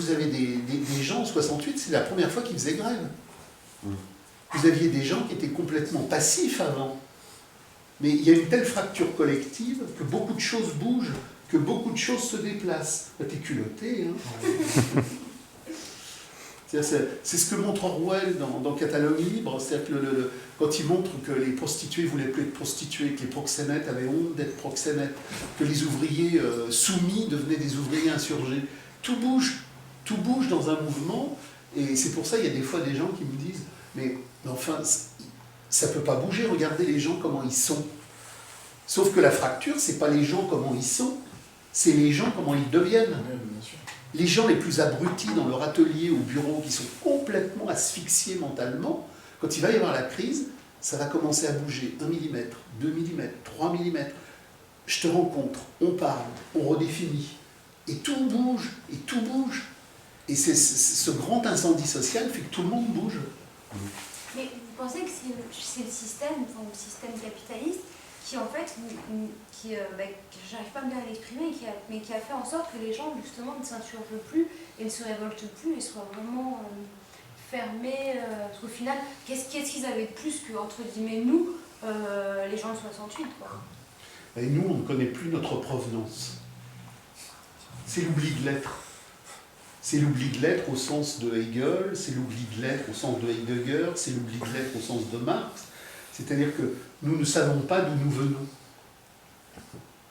vous avez des gens en 68, c'est la première fois qu'ils faisaient grève. Vous aviez des gens qui étaient complètement passifs avant. Mais il y a une telle fracture collective que beaucoup de choses bougent, que beaucoup de choses se déplacent. T'es culotté, hein. C'est ce que montre Orwell dans Catalogue libre, c'est-à-dire que quand il montre que les prostituées ne voulaient plus être prostituées, que les proxénètes avaient honte d'être proxénètes, que les ouvriers soumis devenaient des ouvriers insurgés. Tout bouge dans un mouvement, et c'est pour ça qu'il y a des fois des gens qui me disent « mais enfin, ça ne peut pas bouger, regardez les gens comment ils sont ». Sauf que la fracture, ce n'est pas les gens comment ils sont, c'est les gens comment ils deviennent. Les gens les plus abrutis dans leur atelier ou bureau, qui sont complètement asphyxiés mentalement, quand il va y avoir la crise, ça va commencer à bouger 1 mm, 2 mm, 3 mm. Je te rencontre, on parle, on redéfinit. Et tout bouge, et tout bouge. Et ce grand incendie social fait que tout le monde bouge. Mais vous pensez que c'est le système capitaliste qui en fait, j'arrive pas à me l'exprimer, mais qui a fait en sorte que les gens justement ne s'insurgent plus et ne se révoltent plus et soient vraiment fermés. Parce qu'au final, qu'est-ce qu'ils avaient de plus que, entre guillemets, nous, les gens de 68, quoi. Et nous, on ne connaît plus notre provenance. C'est l'oubli de l'être. C'est l'oubli de l'être au sens de Hegel, c'est l'oubli de l'être au sens de Heidegger, c'est l'oubli de l'être au sens de Marx. C'est-à-dire que nous ne savons pas d'où nous venons.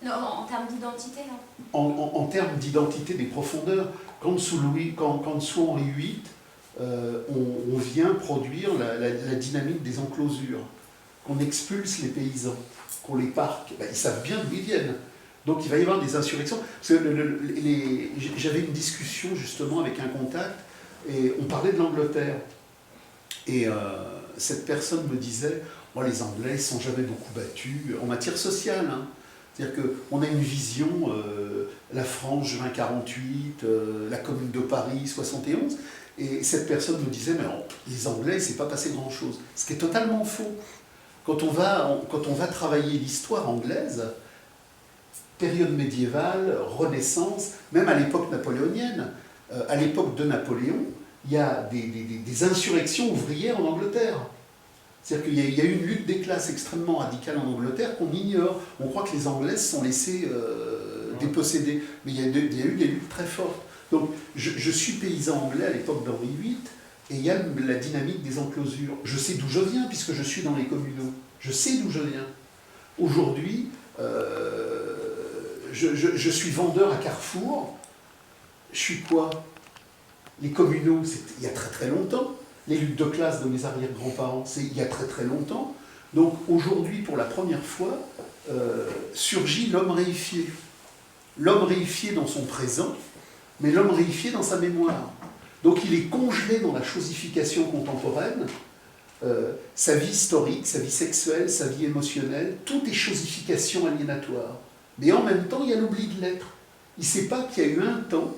Non, en termes d'identité, non. En termes d'identité des profondeurs, quand sous Henri VIII, on vient produire la dynamique des enclosures, qu'on expulse les paysans, qu'on les parque, ils savent bien d'où ils viennent. Donc il va y avoir des insurrections. J'avais une discussion justement avec un contact, et on parlait de l'Angleterre. Et cette personne me disait, oh, les Anglais ne sont jamais beaucoup battus en matière sociale. Hein. C'est-à-dire qu'on a une vision, la France, juin 48, la Commune de Paris, 71, et cette personne me disait, mais les Anglais, il ne s'est pas passé grand-chose. Ce qui est totalement faux. Quand on va travailler l'histoire anglaise, période médiévale, Renaissance, même à l'époque napoléonienne, à l'époque de Napoléon, il y a des insurrections ouvrières en Angleterre. C'est-à-dire qu'il y a eu une lutte des classes extrêmement radicale en Angleterre qu'on ignore. On croit que les Anglais se sont laissés déposséder, mais il y a eu des luttes très fortes. Donc je suis paysan anglais à l'époque d'Henri VIII, et il y a la dynamique des enclosures. Je sais d'où je viens, puisque je suis dans les communaux. Je sais d'où je viens. Aujourd'hui, je suis vendeur à Carrefour. Je suis quoi? Les communaux, c'était il y a très très longtemps. Les luttes de classe de mes arrière-grands-parents, c'est il y a très très longtemps. Donc aujourd'hui, pour la première fois, surgit l'homme réifié. L'homme réifié dans son présent, mais l'homme réifié dans sa mémoire. Donc il est congelé dans la chosification contemporaine. Sa vie historique, sa vie sexuelle, sa vie émotionnelle, tout est chosification aliénatoire. Mais en même temps, il y a l'oubli de l'être. Il ne sait pas qu'il y a eu un temps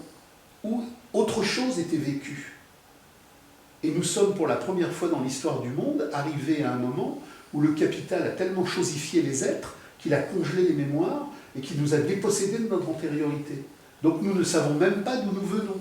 où autre chose était vécue. Et nous sommes pour la première fois dans l'histoire du monde arrivés à un moment où le capital a tellement chosifié les êtres qu'il a congelé les mémoires et qu'il nous a dépossédés de notre antériorité. Donc nous ne savons même pas d'où nous venons.